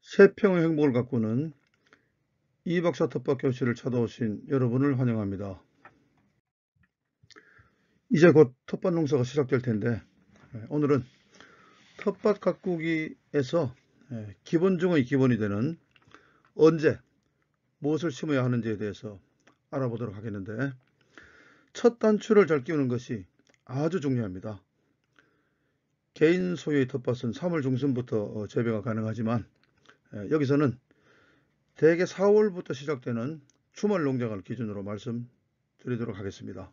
세평의 행복을 가꾸는 이박사 텃밭 교실을 찾아오신 여러분을 환영합니다. 이제 곧 텃밭 농사가 시작될 텐데 오늘은 텃밭 가꾸기에서 기본 중의 기본이 되는 언제 무엇을 심어야 하는지에 대해서 알아보도록 하겠는데, 첫 단추를 잘 끼우는 것이 아주 중요합니다. 개인 소유의 텃밭은 3월 중순부터 재배가 가능하지만 여기서는 대개 4월부터 시작되는 주말 농장을 기준으로 말씀드리도록 하겠습니다.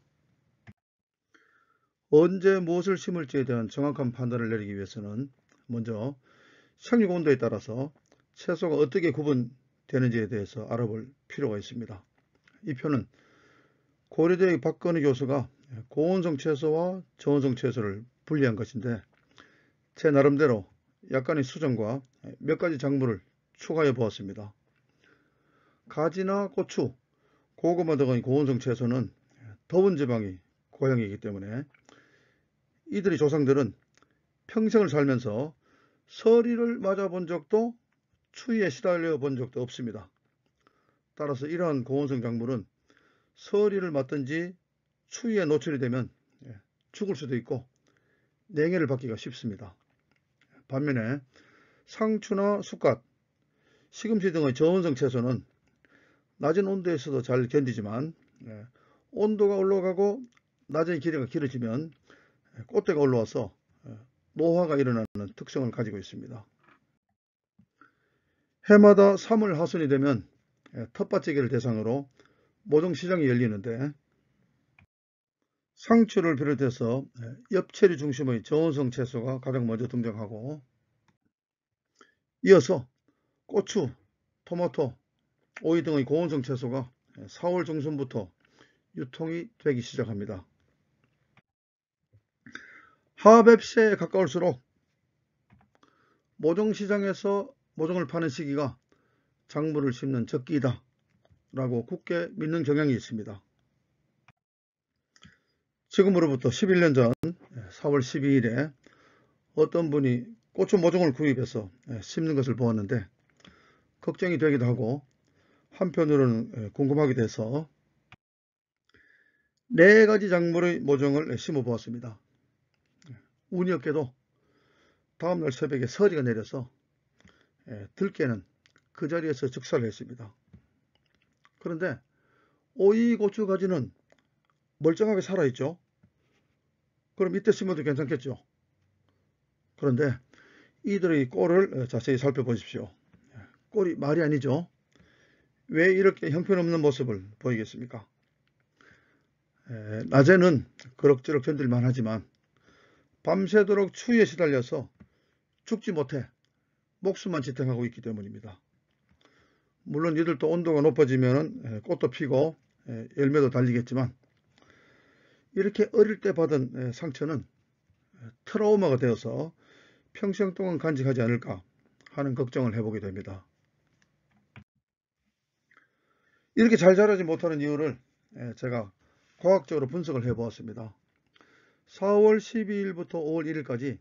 언제 무엇을 심을지에 대한 정확한 판단을 내리기 위해서는 먼저 생육 온도에 따라서 채소가 어떻게 구분되는지에 대해서 알아볼 필요가 있습니다. 이 표는 고려대의 박건희 교수가 고온성 채소와 저온성 채소를 분리한 것인데, 제 나름대로 약간의 수정과 몇 가지 작물을 추가해 보았습니다. 가지나 고추, 고구마 등의 고온성 채소는 더운 지방이 고향이기 때문에 이들의 조상들은 평생을 살면서 서리를 맞아본 적도 추위에 시달려 본 적도 없습니다. 따라서 이러한 고온성 작물은 서리를 맞든지 추위에 노출이 되면 죽을 수도 있고 냉해를 받기가 쉽습니다. 반면에 상추나 쑥갓, 시금치 등의 저온성 채소는 낮은 온도에서도 잘 견디지만 온도가 올라가고 낮은 길이가 길어지면 꽃대가 올라와서 노화가 일어나는 특성을 가지고 있습니다. 해마다 3월 하순이 되면 텃밭재개를 대상으로 모종시장이 열리는데, 상추를 비롯해서 엽채류 중심의 저온성 채소가 가장 먼저 등장하고, 이어서 고추, 토마토, 오이 등의 고온성 채소가 4월 중순부터 유통이 되기 시작합니다. 하합입새에 가까울수록 모종시장에서 모종을 파는 시기가 작물을 심는 적기이다 라고 굳게 믿는 경향이 있습니다. 지금으로부터 11년 전 4월 12일에 어떤 분이 고추 모종을 구입해서 심는 것을 보았는데 걱정이 되기도 하고 한편으로는 궁금하기도 해서 4가지 작물의 모종을 심어 보았습니다. 운이 없게도 다음날 새벽에 서리가 내려서 들깨는 그 자리에서 즉사를 했습니다. 그런데 오이, 고추 가지는 멀쩡하게 살아있죠. 그럼 이때 심어도 괜찮겠죠. 그런데 이들의 꼴을 자세히 살펴보십시오. 꼴이 말이 아니죠. 왜 이렇게 형편없는 모습을 보이겠습니까? 낮에는 그럭저럭 견딜만 하지만 밤새도록 추위에 시달려서 죽지 못해 목숨만 지탱하고 있기 때문입니다. 물론 이들도 온도가 높아지면 꽃도 피고 열매도 달리겠지만, 이렇게 어릴 때 받은 상처는 트라우마가 되어서 평생 동안 간직하지 않을까 하는 걱정을 해보게 됩니다. 이렇게 잘 자라지 못하는 이유를 제가 과학적으로 분석을 해보았습니다. 4월 12일부터 5월 1일까지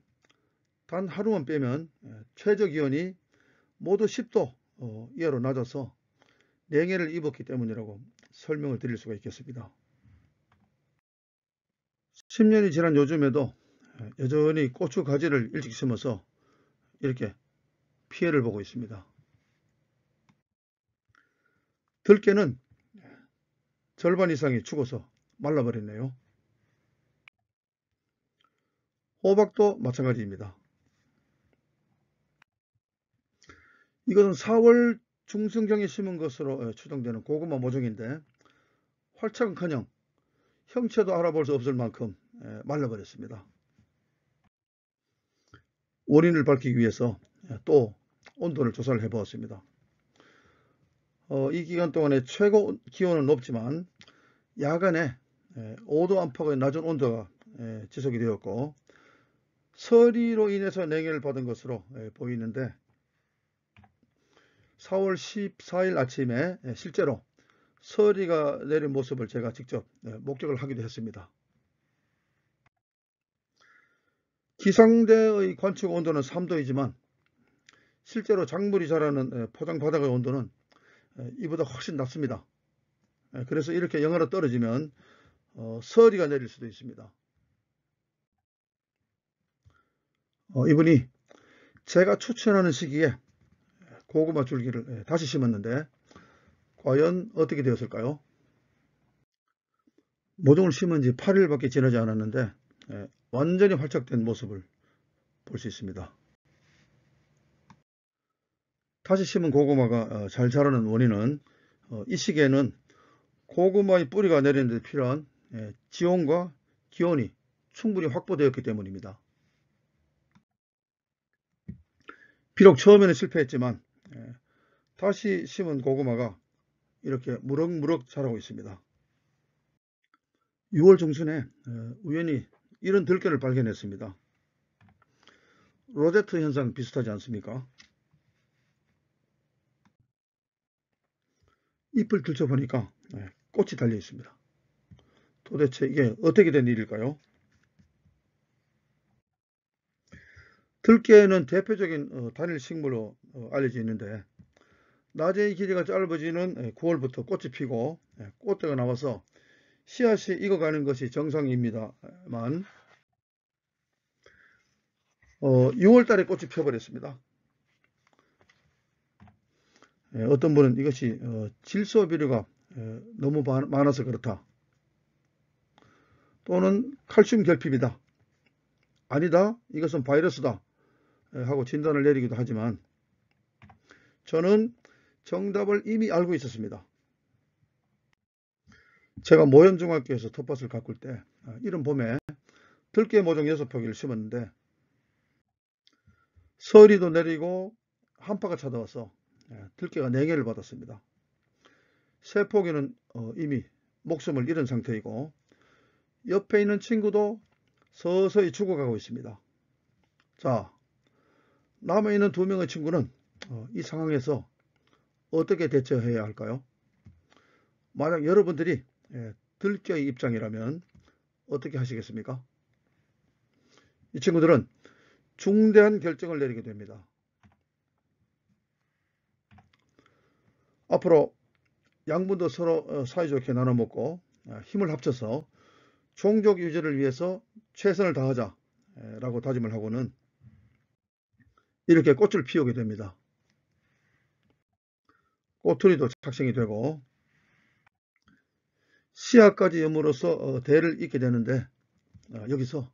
단 하루만 빼면 최저기온이 모두 10도 이하로 낮아서 냉해를 입었기 때문이라고 설명을 드릴 수가 있겠습니다. 10년이 지난 요즘에도 여전히 고추 가지를 일찍 심어서 이렇게 피해를 보고 있습니다. 들깨는 절반 이상이 죽어서 말라버렸네요. 호박도 마찬가지입니다. 이것은 4월 중순경에 심은 것으로 추정되는 고구마 모종인데 활착은커녕 형체도 알아볼 수 없을 만큼 말라버렸습니다. 원인을 밝히기 위해서 또 온도를 조사를 해보았습니다. 이 기간 동안에 최고 기온은 높지만 야간에 5도 안팎의 낮은 온도가 지속이 되었고, 서리로 인해서 냉해를 받은 것으로 보이는데 4월 14일 아침에 실제로 서리가 내린 모습을 제가 직접 목격을 하기도 했습니다. 기상대의 관측 온도는 3도이지만 실제로 작물이 자라는 포장 바닥의 온도는 이보다 훨씬 낮습니다. 그래서 이렇게 영하로 떨어지면 서리가 내릴 수도 있습니다. 이분이 제가 추천하는 시기에 고구마 줄기를 다시 심었는데 과연 어떻게 되었을까요? 모종을 심은 지 8일밖에 지나지 않았는데 완전히 활착된 모습을 볼 수 있습니다. 다시 심은 고구마가 잘 자라는 원인은 이 시기에는 고구마의 뿌리가 내리는 데 필요한 지온과 기온이 충분히 확보되었기 때문입니다. 비록 처음에는 실패했지만 다시 심은 고구마가 이렇게 무럭무럭 자라고 있습니다. 6월 중순에 우연히 이런 들깨를 발견했습니다. 로제트 현상 비슷하지 않습니까? 잎을 들춰보니까 꽃이 달려 있습니다. 도대체 이게 어떻게 된 일일까요? 들깨는 대표적인 단일 식물로 알려져 있는데 낮의 길이가 짧아지는 9월부터 꽃이 피고 꽃대가 나와서 씨앗이 익어가는 것이 정상입니다만 6월 달에 꽃이 펴버렸습니다. 어떤 분은 이것이 질소 비료가 너무 많아서 그렇다. 또는 칼슘 결핍이다. 아니다. 이것은 바이러스다. 하고 진단을 내리기도 하지만 저는 정답을 이미 알고 있었습니다. 제가 모현중학교에서 텃밭을 가꿀 때 이른 봄에 들깨 모종 6포기를 심었는데 서리도 내리고 한파가 찾아와서 들깨가 4개를 받았습니다. 3포기는 이미 목숨을 잃은 상태이고 옆에 있는 친구도 서서히 죽어가고 있습니다. 자, 남아있는 2명의 친구는 이 상황에서 어떻게 대처해야 할까요? 만약 여러분들이 들깨의 입장이라면 어떻게 하시겠습니까? 이 친구들은 중대한 결정을 내리게 됩니다. 앞으로 양분도 서로 사이좋게 나눠 먹고 힘을 합쳐서 종족 유지를 위해서 최선을 다하자 라고 다짐을 하고는 이렇게 꽃을 피우게 됩니다. 꼬투리도 착생이 되고 씨앗까지 염으로써 대를 잇게 되는데 여기서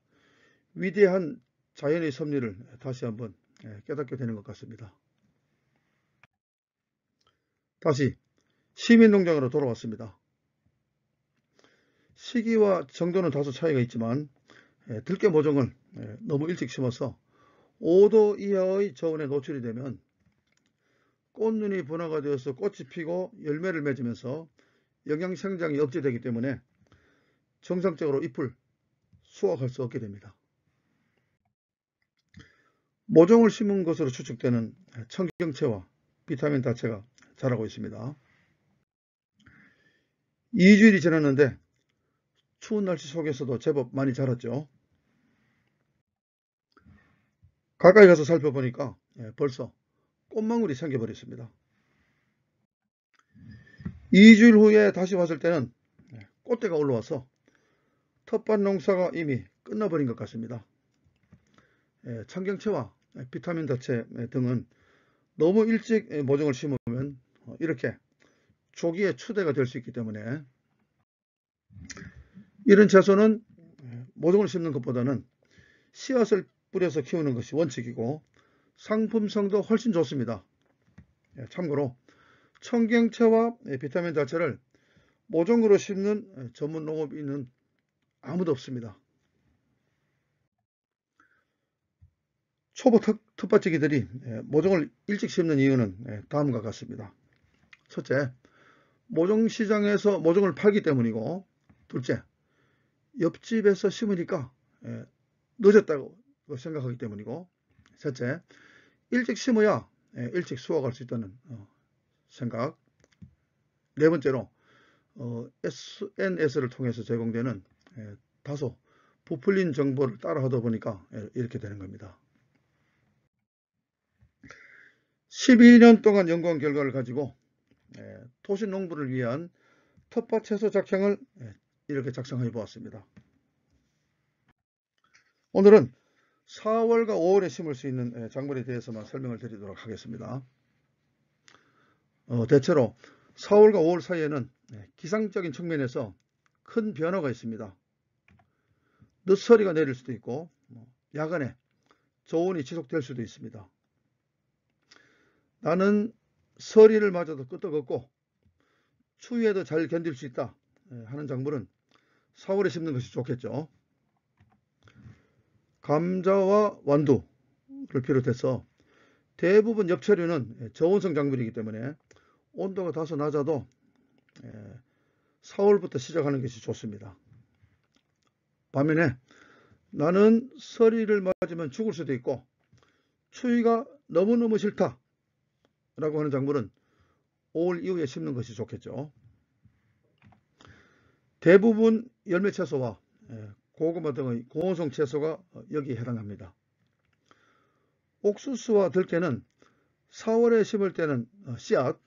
위대한 자연의 섭리를 다시 한번 깨닫게 되는 것 같습니다. 다시 시민농장으로 돌아왔습니다. 시기와 정도는 다소 차이가 있지만 들깨 모종을 너무 일찍 심어서 5도 이하의 저온에 노출이 되면 꽃눈이 분화가 되어서 꽃이 피고 열매를 맺으면서 영양 생장이 억제되기 때문에 정상적으로 잎을 수확할 수 없게 됩니다. 모종을 심은 것으로 추측되는 청경채와 비타민 다채가 자라고 있습니다. 2주일이 지났는데 추운 날씨 속에서도 제법 많이 자랐죠. 가까이 가서 살펴보니까 벌써 꽃망울이 생겨버렸습니다. 2주일 후에 다시 왔을 때는 꽃대가 올라와서 텃밭 농사가 이미 끝나버린 것 같습니다. 청경채와 비타민 다채 등은 너무 일찍 모종을 심으면 이렇게 조기에 추대가 될 수 있기 때문에 이런 채소는 모종을 심는 것보다는 씨앗을 뿌려서 키우는 것이 원칙이고 상품성도 훨씬 좋습니다. 참고로 청경채와 비타민 다채를 모종으로 심는 전문 농업인은 아무도 없습니다. 초보 텃밭지기들이 모종을 일찍 심는 이유는 다음과 같습니다. 첫째, 모종 시장에서 모종을 팔기 때문이고, 둘째, 옆집에서 심으니까 늦었다고 생각하기 때문이고, 셋째, 일찍 심어야 일찍 수확할 수 있다는 생각. 네 번째로 SNS를 통해서 제공되는 다소 부풀린 정보를 따라 하다 보니까 이렇게 되는 겁니다. 12년 동안 연구한 결과를 가지고 도시 농부를 위한 텃밭 채소 작향을 이렇게 작성해 보았습니다. 오늘은 4월과 5월에 심을 수 있는 작물에 대해서만 설명을 드리도록 하겠습니다. 대체로 4월과 5월 사이에는 기상적인 측면에서 큰 변화가 있습니다. 늦서리가 내릴 수도 있고 야간에 저온이 지속될 수도 있습니다. 나는 서리를 맞아도 끄떡없고 추위에도 잘 견딜 수 있다 하는 작물은 4월에 심는 것이 좋겠죠. 감자와 완두를 비롯해서 대부분 엽채류는 저온성 작물이기 때문에 온도가 다소 낮아도 4월부터 시작하는 것이 좋습니다. 반면에 나는 서리를 맞으면 죽을 수도 있고 추위가 너무너무 싫다 라고 하는 작물은 5월 이후에 심는 것이 좋겠죠. 대부분 열매 채소와 고구마 등의 고온성 채소가 여기에 해당합니다. 옥수수와 들깨는 4월에 심을 때는 씨앗,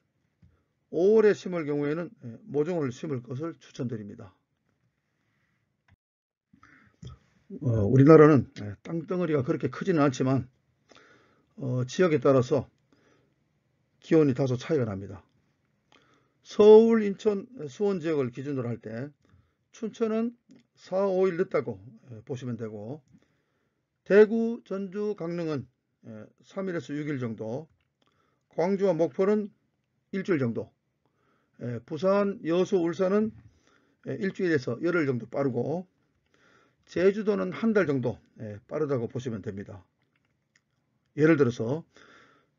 5월에 심을 경우에는 모종을 심을 것을 추천드립니다. 우리나라는 땅덩어리가 그렇게 크지는 않지만 지역에 따라서 기온이 다소 차이가 납니다. 서울, 인천, 수원 지역을 기준으로 할 때 춘천은 4, 5일 늦다고 보시면 되고 대구, 전주, 강릉은 3일에서 6일 정도, 광주와 목포는 일주일 정도, 부산, 여수, 울산은 일주일에서 열흘 정도 빠르고 제주도는 한 달 정도 빠르다고 보시면 됩니다. 예를 들어서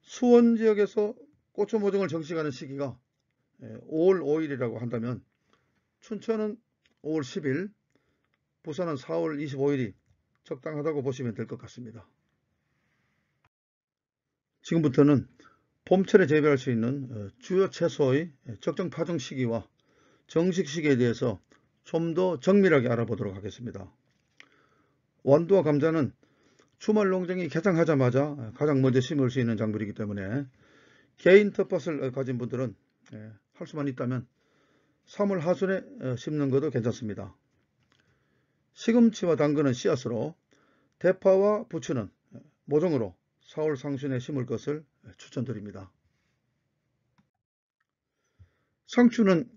수원 지역에서 고추 모종을 정식하는 시기가 5월 5일이라고 한다면 춘천은 5월 10일, 부산은 4월 25일이 적당하다고 보시면 될 것 같습니다. 지금부터는 봄철에 재배할 수 있는 주요 채소의 적정 파종 시기와 정식 시기에 대해서 좀 더 정밀하게 알아보도록 하겠습니다. 완두와 감자는 주말 농장이 개장하자마자 가장 먼저 심을 수 있는 작물이기 때문에 개인 텃밭을 가진 분들은 할 수만 있다면 3월 하순에 심는 것도 괜찮습니다. 시금치와 당근은 씨앗으로, 대파와 부추는 모종으로 4월 상순에 심을 것을 추천드립니다. 상추는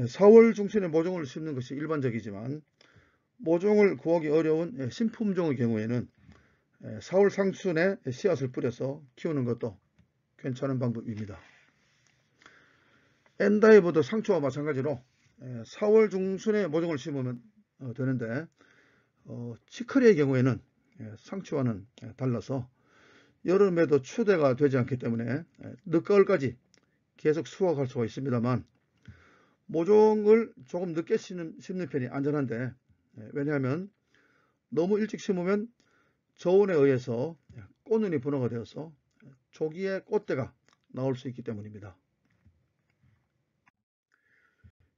4월 중순에 모종을 심는 것이 일반적이지만 모종을 구하기 어려운 신품종의 경우에는 4월 상순에 씨앗을 뿌려서 키우는 것도 괜찮은 방법입니다. 엔다이버도 상추와 마찬가지로 4월 중순에 모종을 심으면 되는데 치커리의 경우에는 상추와는 달라서 여름에도 추대가 되지 않기 때문에 늦가을까지 계속 수확할 수가 있습니다만 모종을 조금 늦게 심는 편이 안전한데 왜냐하면 너무 일찍 심으면 저온에 의해서 꽃눈이 분화가 되어서 조기에 꽃대가 나올 수 있기 때문입니다.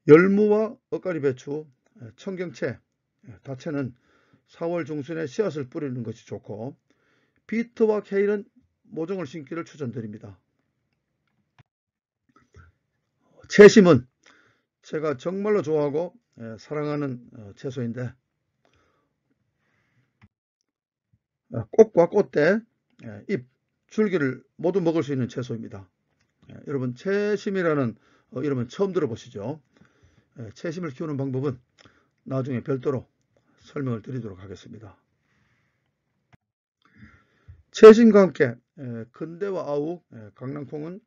열무와 엇가리 배추, 청경채, 다채는 4월 중순에 씨앗을 뿌리는 것이 좋고 비트와 케일은 모종을 심기를 추천드립니다. 채심은 제가 정말로 좋아하고 사랑하는 채소인데 꽃과 꽃대, 잎, 줄기를 모두 먹을 수 있는 채소입니다. 여러분 채심이라는 이름은 처음 들어보시죠? 채심을 키우는 방법은 나중에 별도로 설명을 드리도록 하겠습니다. 채심과 함께 근대와 아욱, 강낭콩은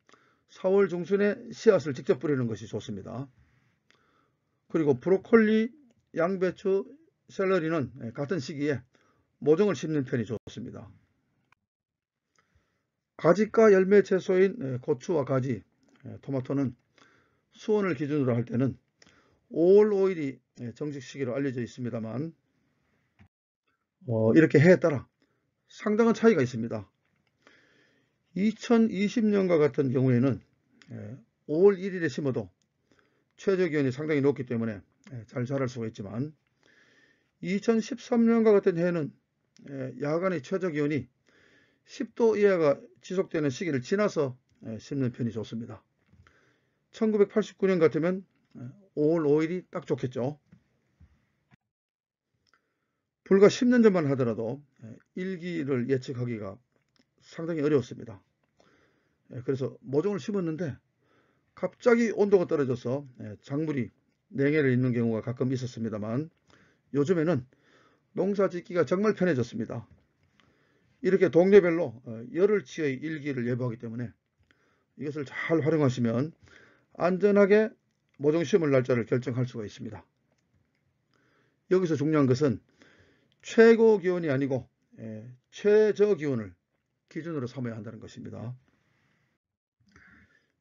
4월 중순에 씨앗을 직접 뿌리는 것이 좋습니다. 그리고 브로콜리, 양배추, 샐러리는 같은 시기에 모종을 심는 편이 좋습니다. 가지과 열매 채소인 고추와 가지, 토마토는 수온을 기준으로 할 때는 5월 5일이 정식 시기로 알려져 있습니다만 이렇게 해에 따라 상당한 차이가 있습니다. 2020년과 같은 경우에는 5월 1일에 심어도 최저기온이 상당히 높기 때문에 잘 자랄 수가 있지만 2013년과 같은 해에는 야간의 최저기온이 10도 이하가 지속되는 시기를 지나서 심는 편이 좋습니다. 1989년 같으면 5월 5일이 딱 좋겠죠. 불과 10년 전만 하더라도 일기를 예측하기가 상당히 어려웠습니다. 그래서 모종을 심었는데 갑자기 온도가 떨어져서 작물이 냉해를 입는 경우가 가끔 있었습니다만, 요즘에는 농사 짓기가 정말 편해졌습니다. 이렇게 동네별로 열흘치의 일기를 예보하기 때문에 이것을 잘 활용하시면 안전하게 모종 심을 날짜를 결정할 수가 있습니다. 여기서 중요한 것은 최고 기온이 아니고 최저 기온을 기준으로 삼아야 한다는 것입니다.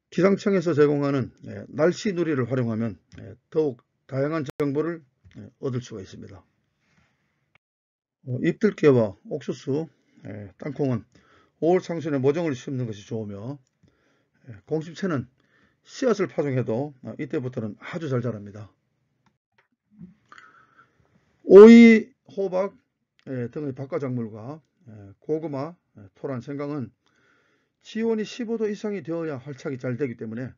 기상청에서 제공하는 날씨 누리를 활용하면 더욱 다양한 정보를 얻을 수가 있습니다. 잎들깨와 옥수수, 땅콩은 5월 상순에 모종을 심는 것이 좋으며, 공심채는 씨앗을 파종해도 이때부터는 아주 잘 자랍니다. 오이, 호박 등의 박과작물과 고구마, 토란, 생강은 지온이 15도 이상이 되어야 활착이 잘 되기 때문에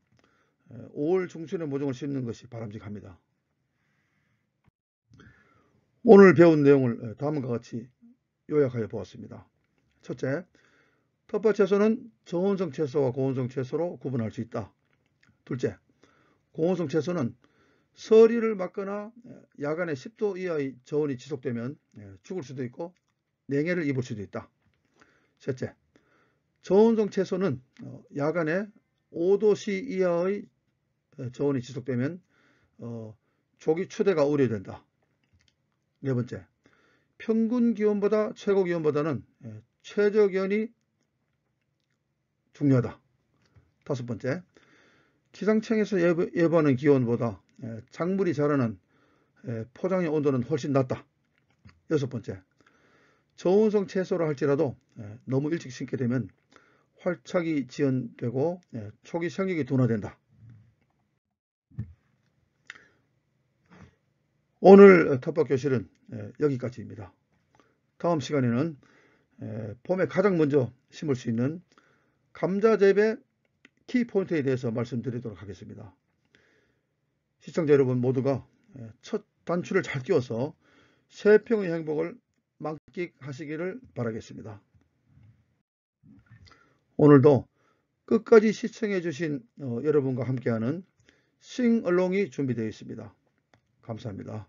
5월 중순에 모종을 심는 것이 바람직합니다. 오늘 배운 내용을 다음과 같이 요약하여 보았습니다. 첫째, 텃밭 채소는 저온성 채소와 고온성 채소로 구분할 수 있다. 둘째, 고온성 채소는 서리를 맞거나 야간에 10도 이하의 저온이 지속되면 죽을 수도 있고 냉해를 입을 수도 있다. 셋째, 저온성 채소는 야간에 5도씨 이하의 저온이 지속되면 조기 추대가 우려된다. 네 번째, 평균 기온보다 최고 기온보다는 최저 기온이 중요하다. 다섯 번째, 기상청에서 예보하는 기온보다 작물이 자라는 포장의 온도는 훨씬 낮다. 여섯 번째, 저온성 채소라 할지라도 너무 일찍 심게 되면 활착이 지연되고 초기 생육이 둔화된다. 오늘 텃밭 교실은 여기까지입니다. 다음 시간에는 봄에 가장 먼저 심을 수 있는 감자 재배 키포인트에 대해서 말씀드리도록 하겠습니다. 시청자 여러분 모두가 첫 단추를 잘 끼워서 세평의 행복을 만끽하시기를 바라겠습니다. 오늘도 끝까지 시청해 주신 여러분과 함께하는 싱얼롱이 준비되어 있습니다. 감사합니다.